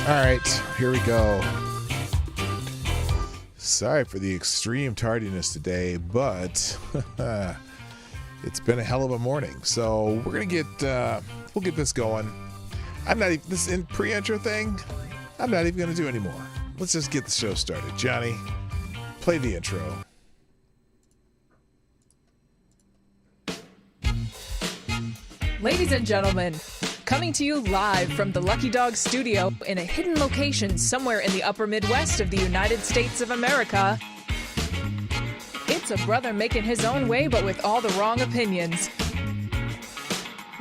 All right, here we go. Sorry for the extreme tardiness today, but it's been a hell of a morning. So we're gonna we'll get this going. I'm not even this pre-intro thing. I'm not even gonna do anymore. Let's just get the show started. Johnny, play the intro. Ladies and gentlemen, coming to you live from the Lucky Dog studio in a hidden location somewhere in the upper Midwest of the United States of America, it's a brother making his own way but with all the wrong opinions.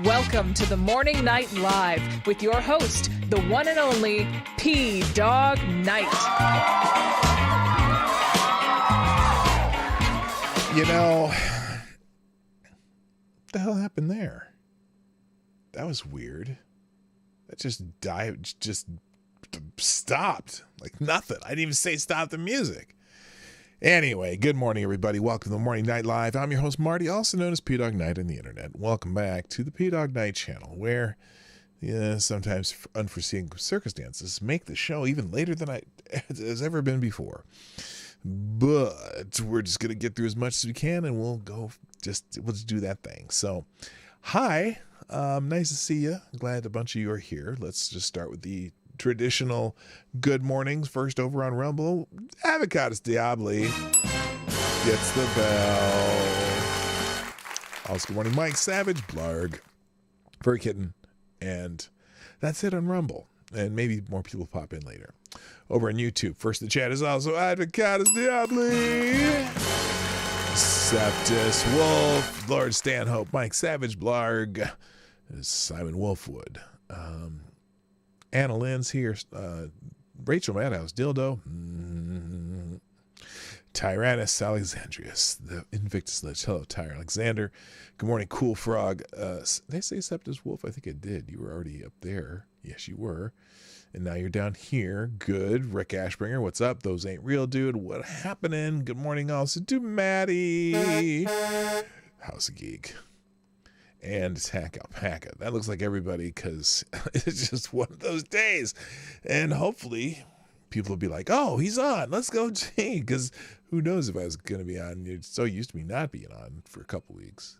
Welcome to the Morning Night Live with your host, the one and only P-Dog Knight. You know, what the hell happened there? That was weird. That just died, just stopped. Like nothing. I didn't even say stop the music. Anyway, good morning, everybody. Welcome to the Morning Night Live. I'm your host, Marty, also known as P-Dog Knight on the internet. Welcome back to the P-Dog Knight channel, where sometimes unforeseen circumstances make the show even later than it has ever been before. But we're just going to get through as much as we can, and we'll just do that thing. So, hi. Nice to see you. Glad a bunch of you are here. Let's just start with the traditional good mornings. First over on Rumble, Avocados Diabli gets the bell. Also, good morning, Mike Savage, Blarg, Furry Kitten, and that's it on Rumble. And maybe more people pop in later. Over on YouTube, first in the chat is also Avocados Diabli, Septus Wolf, Lord Stanhope, Mike Savage, Blarg, Simon Wolfwood, Anna Lynn's here, Rachel Madhouse, Dildo, Tyrannus Alexandrius, the Invictus Lich. Hello, Tyr Alexander. Good morning, Cool Frog. Did I say Septus Wolf? I think I did. You were already up there. Yes, you were. And now you're down here. Good. Rick Ashbringer, what's up? Those ain't real, dude. What happening? Good morning also to Maddie. House of Geek. And it's Hack Alpaca. That looks like everybody because it's just one of those days. And hopefully people will be like, oh, he's on. Let's go, Gee. Because who knows if I was going to be on. You're so used to me not being on for a couple weeks.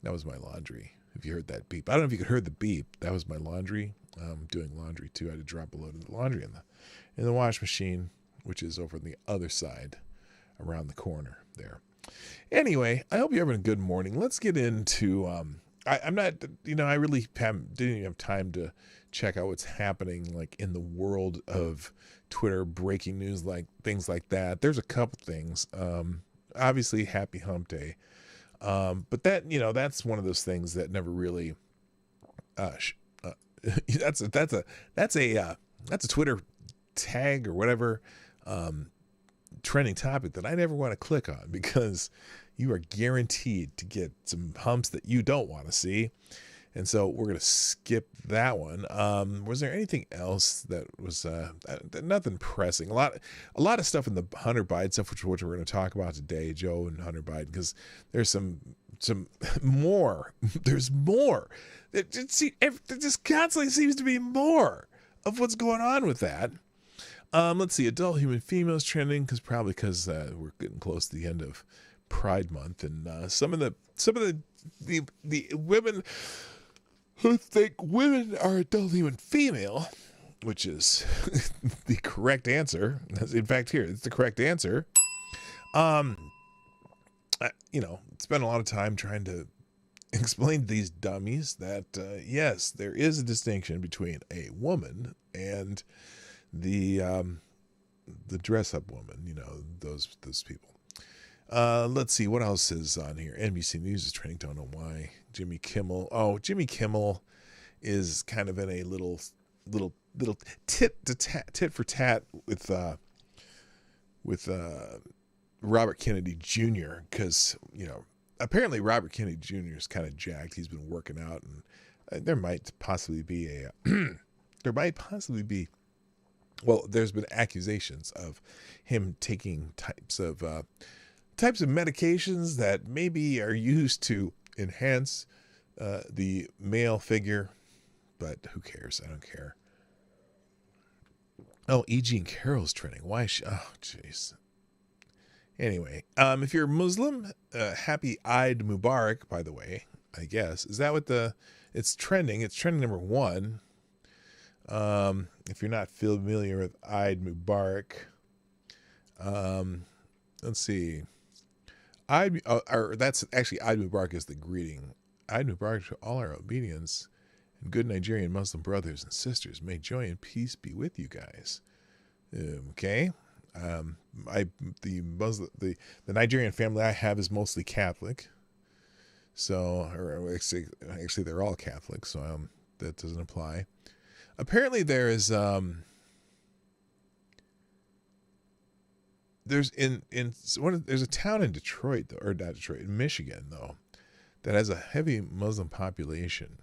That was my laundry. If you heard that beep. I don't know if you could hear the beep. That was my laundry. I'm doing laundry too. I had to drop a load of the laundry in the wash machine, which is over on the other side around the corner there. Anyway, I hope you're having a good morning. Let's get into, I'm not, I really didn't even have time to check out what's happening like in the world of Twitter, breaking news, like things like that. There's a couple things, obviously happy hump day. But that, that's one of those things that never really, that's a Twitter tag or whatever, trending topic that I never want to click on because you are guaranteed to get some humps that you don't want to see. And so we're going to skip that one. Was there anything else that was nothing pressing? A lot of stuff in the Hunter Biden stuff, which we're going to talk about today, Joe and Hunter Biden, because there's some more. There's more. There just constantly seems to be more of what's going on with that. Let's see, adult human females trending because we're getting close to the end of Pride Month, and some of the women who think women are adult human female, which is the correct answer. In fact, here it's the correct answer. Spent a lot of time trying to explain to these dummies that yes, there is a distinction between a woman and the dress up woman, those people. Let's see what else is on here. NBC News is trending. Don't know why. Jimmy Kimmel is kind of in a little tit for tat with Robert Kennedy Jr. because apparently Robert Kennedy Jr. is kind of jacked. He's been working out, and there might possibly be well, there's been accusations of him taking types of medications that maybe are used to enhance the male figure, but who cares? I don't care. Oh, E.G. and Carol's trending. Why? Oh, jeez. Anyway, if you're Muslim, happy Eid Mubarak, by the way, I guess. Is that what it's trending? It's trending number 1. If you're not familiar with Eid Mubarak, let's see. That's actually Eid Mubarak is the greeting. Eid Mubarak to all our obedience and good Nigerian Muslim brothers and sisters. May joy and peace be with you guys. Okay. The Nigerian family I have is mostly Catholic. So, or actually they're all Catholic, so that doesn't apply. Apparently there is there's a town in Detroit, or not Detroit, in Michigan though, that has a heavy Muslim population.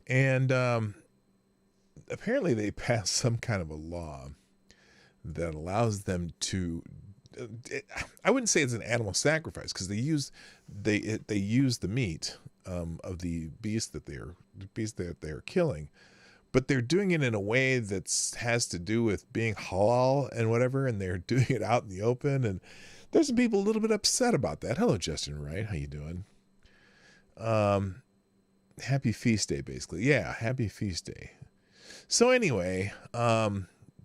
And apparently they passed some kind of a law that allows them to, I wouldn't say it's an animal sacrifice, because they use the meat of the beast that they're killing, but they're doing it in a way that has to do with being halal and whatever, and they're doing it out in the open, and there's some people a little bit upset about that. Hello, Justin Wright, how you doing? Happy feast day, basically. Yeah, happy feast day. So anyway,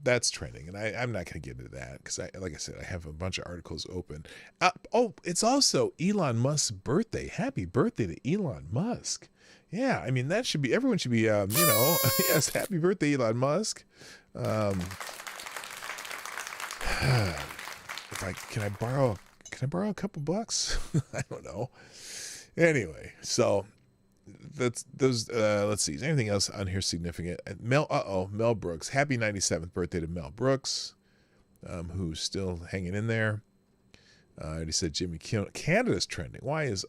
that's trending, and I'm not going to get into that because, like I said, I have a bunch of articles open. It's also Elon Musk's birthday. Happy birthday to Elon Musk. Yeah, I mean, everyone should be, yes, happy birthday, Elon Musk. Can I borrow a couple bucks? I don't know. Anyway, so that's those. Let's see. Is there anything else on here significant? Mel Brooks. Happy 97th birthday to Mel Brooks, who's still hanging in there. I already said Jimmy Kimmel. Canada's trending. Why is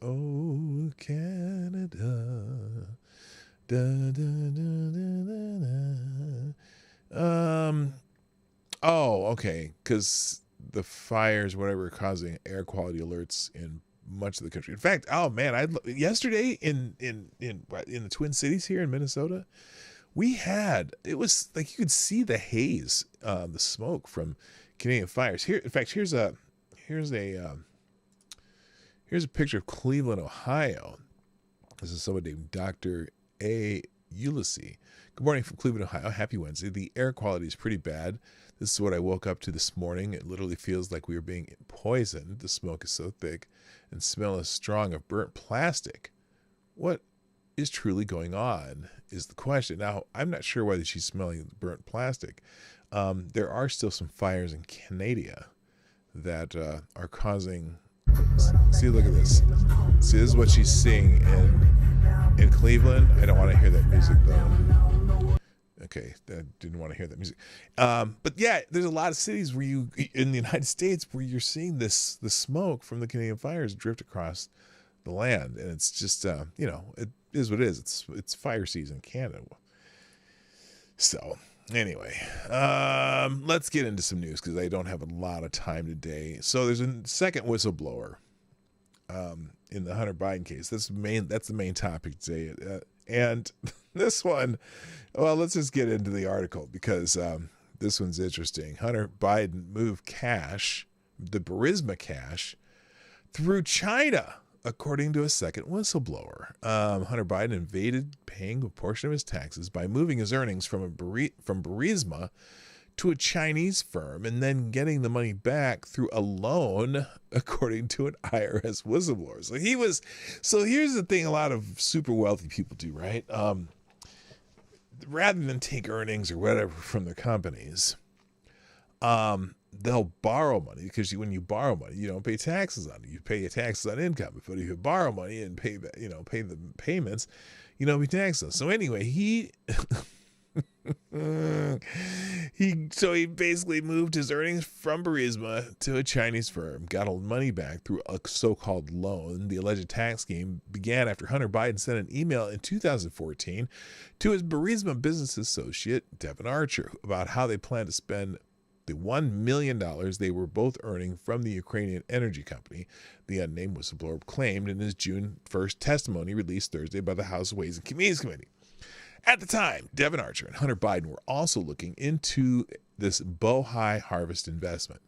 Canada? Da, da, da, da, da. Okay. Because the fires, whatever, are causing air quality alerts in much of the country. In fact, yesterday in the Twin Cities here in Minnesota, it was like you could see the haze, the smoke from Canadian fires. Here, in fact, here's a picture of Cleveland, Ohio. This is someone named Dr. A. Ulysses. Good morning from Cleveland, Ohio. Happy Wednesday. The air quality is pretty bad. This is what I woke up to this morning. It literally feels like we are being poisoned. The smoke is so thick and smell is strong of burnt plastic. What is truly going on is the question. Now, I'm not sure whether she's smelling burnt plastic. There are still some fires in Canada that are causing. See, look at this. See, this is what she's seeing in Cleveland. I don't want to hear that music though. Okay, I didn't want to hear that music. But yeah, there's a lot of cities in the United States where you're seeing the smoke from the Canadian fires drift across the land, and it's just it is what it is. It's fire season in Canada. So anyway, let's get into some news because I don't have a lot of time today. So there's a second whistleblower in the Hunter Biden case. That's the main topic today. And this one, well, let's just get into the article because this one's interesting. Hunter Biden moved cash, the Burisma cash, through China, according to a second whistleblower. Hunter Biden evaded paying a portion of his taxes by moving his earnings from Burisma to a Chinese firm and then getting the money back through a loan, according to an IRS whistleblower. So here's the thing a lot of super wealthy people do, right? Rather than take earnings or whatever from their companies, they'll borrow money because when you borrow money, you don't pay taxes on it. You pay your taxes on income. But if you borrow money and pay the payments, you don't pay taxes on it. So anyway, he basically moved his earnings from Burisma to a Chinese firm, got all the money back through a so-called loan. The alleged tax scheme began after Hunter Biden sent an email in 2014 to his Burisma business associate, Devin Archer, about how they plan to spend the $1 million they were both earning from the Ukrainian energy company, the unnamed whistleblower claimed in his June 1st testimony released Thursday by the House Ways and Means Committee. At the time, Devin Archer and Hunter Biden were also looking into this Bohai Harvest investment.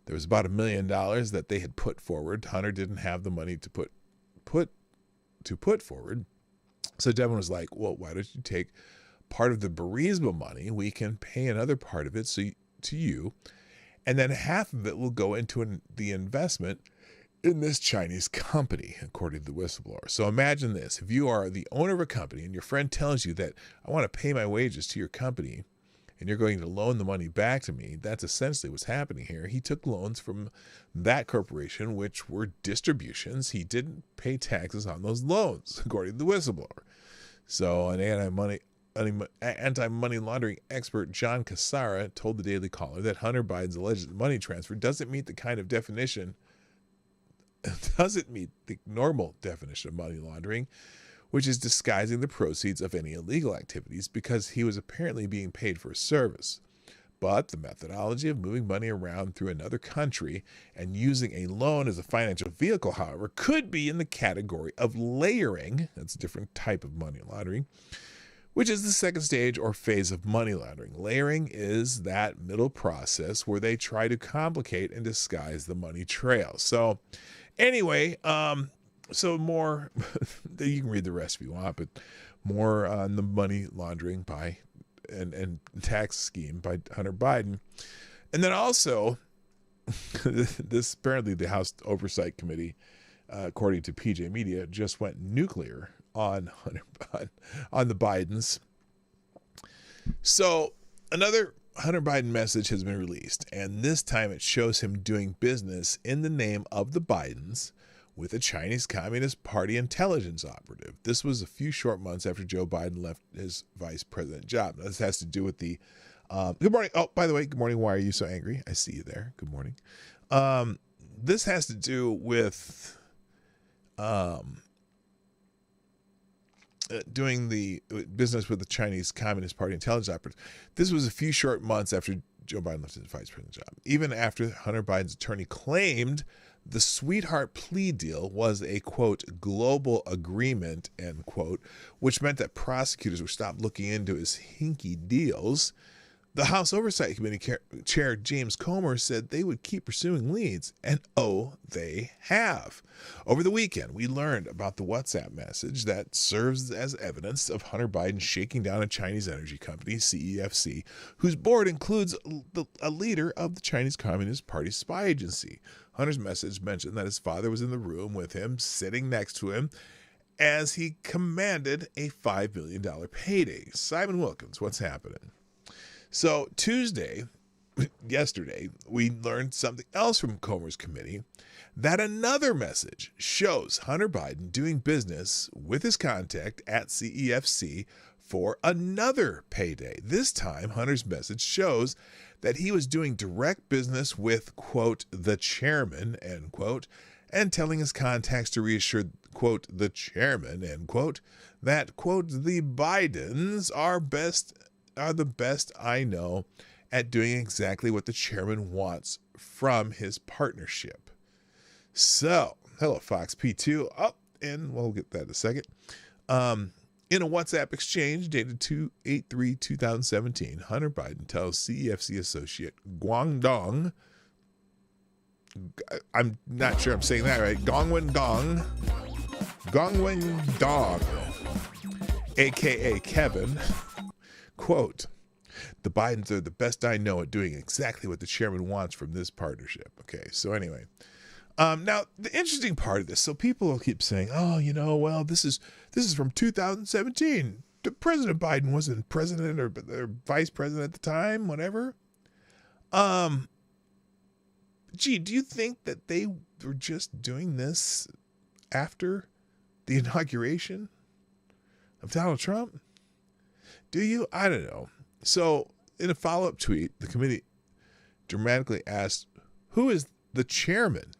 There was about $1 million that they had put forward. Hunter didn't have the money to put forward. So Devin was like, well, why don't you take part of the Burisma money? We can pay another part of it to you, and then half of it will go into the investment in this Chinese company, according to the whistleblower. So imagine this. If you are the owner of a company and your friend tells you that I want to pay my wages to your company and you're going to loan the money back to me, that's essentially what's happening here. He took loans from that corporation, which were distributions. He didn't pay taxes on those loans, according to the whistleblower. So an anti-money laundering expert, John Cassara, told the Daily Caller that Hunter Biden's alleged money transfer doesn't meet the normal definition of money laundering, which is disguising the proceeds of any illegal activities, because he was apparently being paid for a service. But the methodology of moving money around through another country and using a loan as a financial vehicle, however, could be in the category of layering. That's a different type of money laundering, which is the second stage or phase of money laundering. Layering is that middle process where they try to complicate and disguise the money trail. So anyway, so more, you can read the rest if you want, but more on the money laundering by and tax scheme by Hunter Biden. And then also, this apparently the House Oversight Committee, according to PJ Media, just went nuclear on the Bidens. So another Hunter Biden message has been released, and this time it shows him doing business in the name of the Bidens with a Chinese Communist Party intelligence operative. This was a few short months after Joe Biden left his vice president job. Now, this has to do with the good morning. Oh, by the way, good morning. Why are you so angry? I see you there. Good morning. This has to do with doing the business with the Chinese Communist Party intelligence operative. This was a few short months after Joe Biden left his vice president job. Even after Hunter Biden's attorney claimed the sweetheart plea deal was a, quote, global agreement, end quote, which meant that prosecutors would stop looking into his hinky deals. The House Oversight Committee Chair James Comer said they would keep pursuing leads, and they have. Over the weekend, we learned about the WhatsApp message that serves as evidence of Hunter Biden shaking down a Chinese energy company, CEFC, whose board includes a leader of the Chinese Communist Party spy agency. Hunter's message mentioned that his father was in the room with him, sitting next to him, as he commanded a $5 million payday. Simon Wilkins, what's happening? So yesterday, we learned something else from Comer's committee, that another message shows Hunter Biden doing business with his contact at CEFC for another payday. This time, Hunter's message shows that he was doing direct business with, quote, the chairman, end quote, and telling his contacts to reassure, quote, the chairman, end quote, that, quote, the Bidens are the best I know at doing exactly what the chairman wants from his partnership. So, hello, Fox P2. And we'll get that in a second. In a WhatsApp exchange dated 2/8/2017, Hunter Biden tells CEFC associate Guangdong, I'm not sure I'm saying that right, Gongwen Dong, a.k.a. Kevin, quote, the Bidens are the best I know at doing exactly what the chairman wants from this partnership. Okay, so anyway. Now, the interesting part of this, so people will keep saying, well, this is from 2017. President Biden wasn't president or vice president at the time, whatever. Do you think that they were just doing this after the inauguration of Donald Trump? Do you? I don't know. So, in a follow-up tweet, the committee dramatically asked, who is the chairman?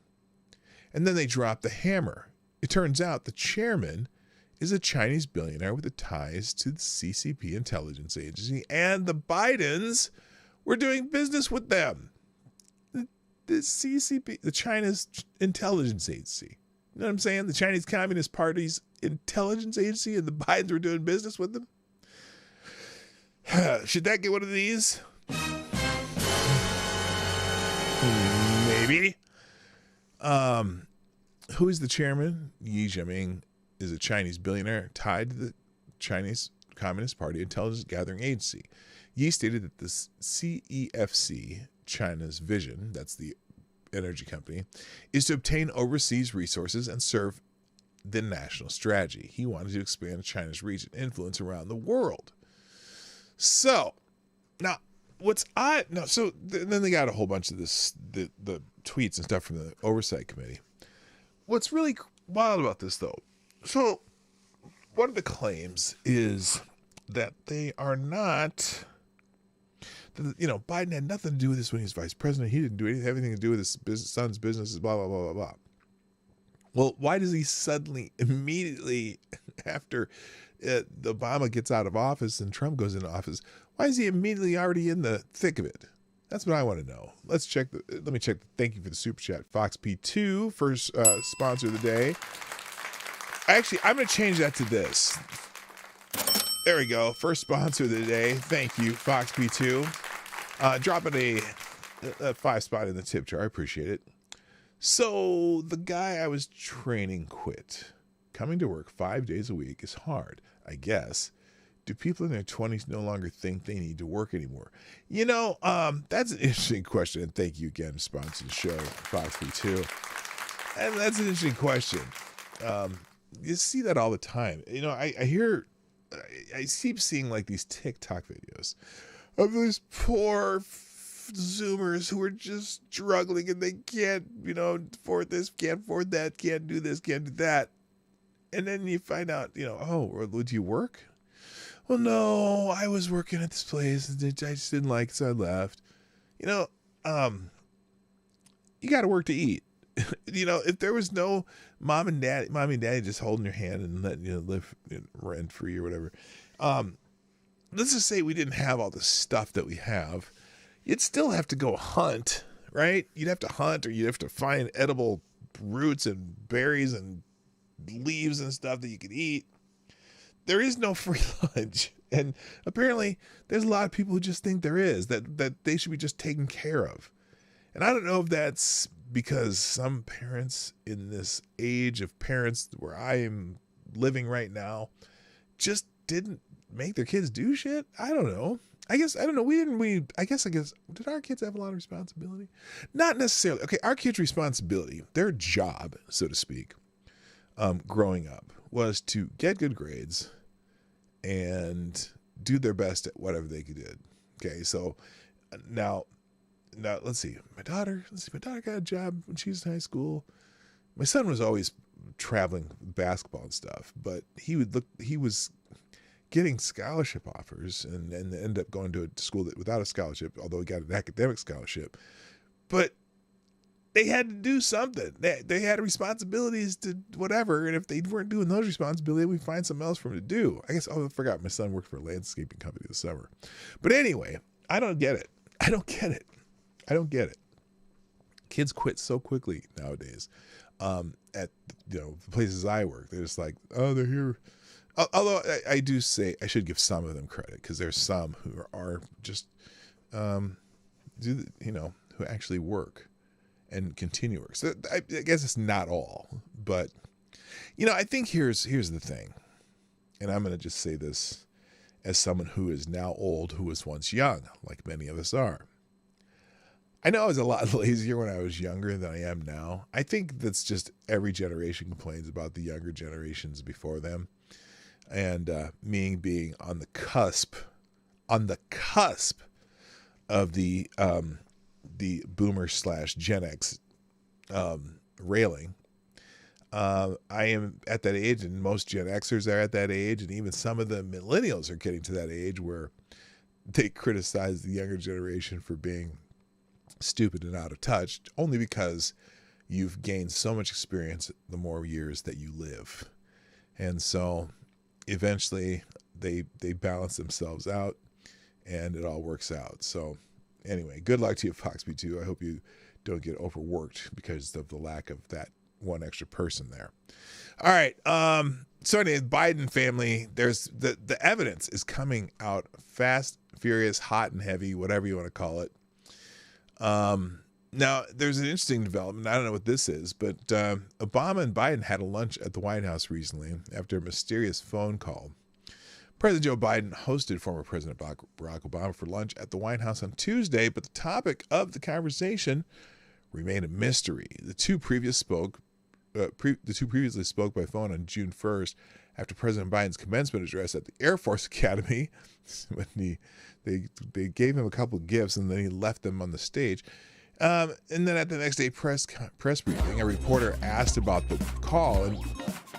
And then they dropped the hammer. It turns out the chairman is a Chinese billionaire with the ties to the CCP intelligence agency, and the Bidens were doing business with them. The CCP, the China's intelligence agency. You know what I'm saying? The Chinese Communist Party's intelligence agency, and the Bidens were doing business with them. Should that get one of these? Maybe. Who is the chairman? Xi Jinping is a Chinese billionaire tied to the Chinese Communist Party intelligence gathering agency. Yi stated that the CEFC, China's vision, that's the energy company, is to obtain overseas resources and serve the national strategy. He wanted to expand China's reach and influence around the world. So, now, what's odd? No, so then they got a whole bunch of this, the tweets and stuff from the oversight committee. What's really wild about this, though, so one of the claims is that they are not, Biden had nothing to do with this when he was vice president. He didn't have anything to do with his son's business, blah, blah, blah, blah, blah. Well, why does he suddenly, immediately after Obama gets out of office and Trump goes into office, why is he immediately already in the thick of it? That's what I want to know. Let me check. Thank you for the super chat. Fox P2, first sponsor of the day. Actually, I'm going to change that to this. There we go. First sponsor of the day. Thank you, Fox P2. Dropping a 5 spot in the tip jar. I appreciate it. So the guy I was training quit. Coming to work 5 days a week is hard, I guess. Do people in their 20s no longer think they need to work anymore? That's an interesting question. And thank you again, sponsor the show, Fox P2. And that's an interesting question. You see that all the time. I keep seeing like these TikTok videos of these poor Zoomers who are just struggling and they can't, afford this, can't afford that, can't do this, can't do that. And then you find out, would you work? Well, no, I was working at this place. I just didn't like it, so I left. You got to work to eat. If there was no mommy and daddy just holding your hand and letting you live rent free or whatever. Let's just say we didn't have all the stuff that we have. You'd still have to go hunt, right? You'd have to hunt, or you'd have to find edible roots and berries and leaves and stuff that you could eat. There is no free lunch. And apparently there's a lot of people who just think there is, that they should be just taken care of. And I don't know if that's because some parents in this age of parents where I am living right now just didn't make their kids do shit. I don't know. I don't know. I guess, did our kids have a lot of responsibility? Not necessarily. Okay. Our kids' responsibility, their job, so to speak, growing up was to get good grades and do their best at whatever they could do. Okay. So now let's see. My daughter got a job when she was in high school. My son was always traveling basketball and stuff, but he was getting scholarship offers and ended up going to a school without a scholarship, although he got an academic scholarship. But they had to do something. They had responsibilities to whatever, and if they weren't doing those responsibilities, we'd find something else for them to do. I guess, I forgot my son worked for a landscaping company this summer. But anyway, I don't get it. I don't get it. Kids quit so quickly nowadays. At the places I work, they're just like, oh, they're here. Although I do say I should give some of them credit, because there's some who are just, who actually work and continue work. So I guess it's not all, but I think here's the thing, and I'm going to just say this as someone who is now old, who was once young, like many of us are. I know I was a lot lazier when I was younger than I am now. I think that's just every generation complains about the younger generations before them. And me being on the cusp of the boomer / Gen X railing. I am at that age, and most Gen Xers are at that age, and even some of the millennials are getting to that age where they criticize the younger generation for being stupid and out of touch, only because you've gained so much experience the more years that you live. And so eventually they balance themselves out and it all works out. So anyway, good luck to you, Fox B2. I hope you don't get overworked because of the lack of that one extra person there. All right. So anyway, Biden family, there's the evidence is coming out fast, furious, hot and heavy, whatever you want to call it. Now, there's an interesting development. I don't know what this is, but Obama and Biden had a lunch at the White House recently after a mysterious phone call. President Joe Biden hosted former President Barack Obama for lunch at the White House on Tuesday, but the topic of the conversation remained a mystery. The two previously spoke by phone on June 1st after President Biden's commencement address at the Air Force Academy. When they gave him a couple of gifts and then he left them on the stage. And then at the next day press briefing, a reporter asked about the call, and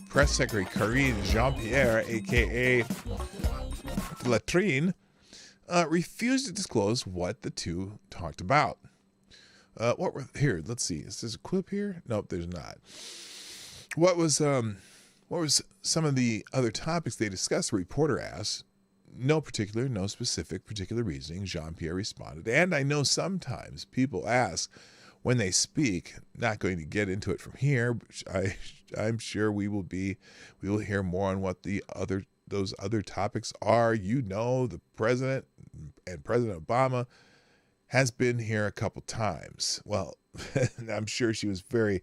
Press Secretary Karine Jean-Pierre, a.k.a. Latrine, refused to disclose what the two talked about. Here, let's see. Is there a clip here? Nope, there's not. What was some of the other topics they discussed? The reporter asked. No specific particular reasoning, Jean-Pierre responded. And I know sometimes people ask when they speak, not going to get into it from here, but I'm sure we will hear more on what those other topics are. You know, the president and President Obama has been here a couple times. Well, I'm sure she was very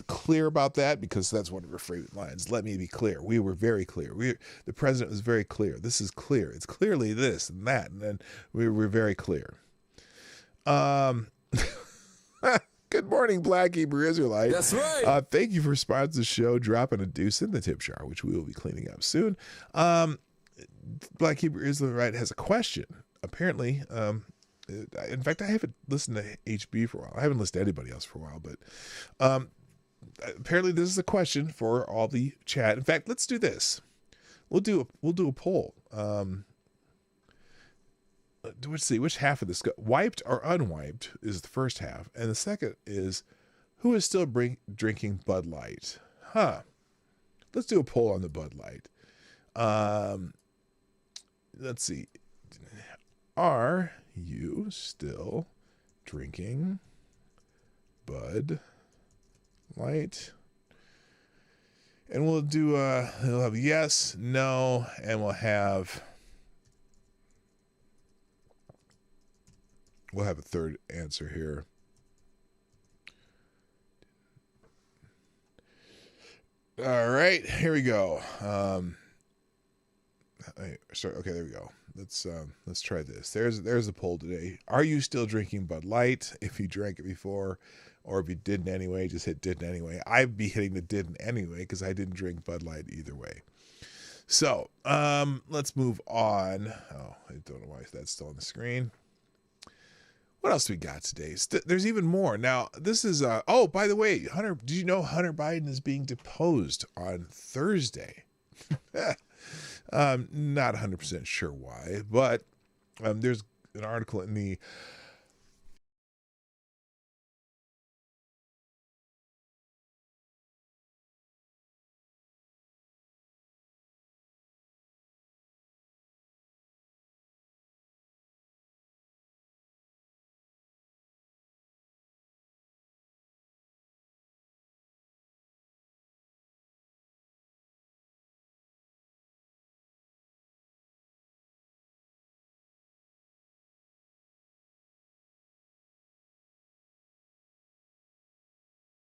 clear about that, because that's one of her favorite lines. Let me be clear. We were very clear. The president was very clear. This is clear. It's clearly this and that. And then we were very clear. Good morning, Black Hebrew Israelite. That's right. Thank you for sponsoring the show. Dropping a deuce in the tip jar, which we will be cleaning up soon. Black Hebrew Israelite has a question. Apparently, in fact, I haven't listened to HB for a while. I haven't listened to anybody else for a while, but apparently this is a question for all the chat. In fact, let's do this. We'll do a poll. Let's see which half of this wiped or unwiped is the first half, and the second is who is still drinking Bud Light. Let's do a poll on the Bud Light. Let's see. Are you still drinking Bud Light? And we'll have yes, no, and we'll have a third answer here. All right, here we go. Okay, there we go. Let's try this. There's the poll today. Are you still drinking Bud Light? If you drank it before, or if you didn't anyway, just hit didn't anyway. I'd be hitting the didn't anyway because I didn't drink Bud Light either way. So let's move on. Oh, I don't know why that's still on the screen. What else do we got today? There's even more. Now, this is oh, by the way, Hunter, did you know Hunter Biden is being deposed on Thursday? Not 100% sure why, but there's an article in the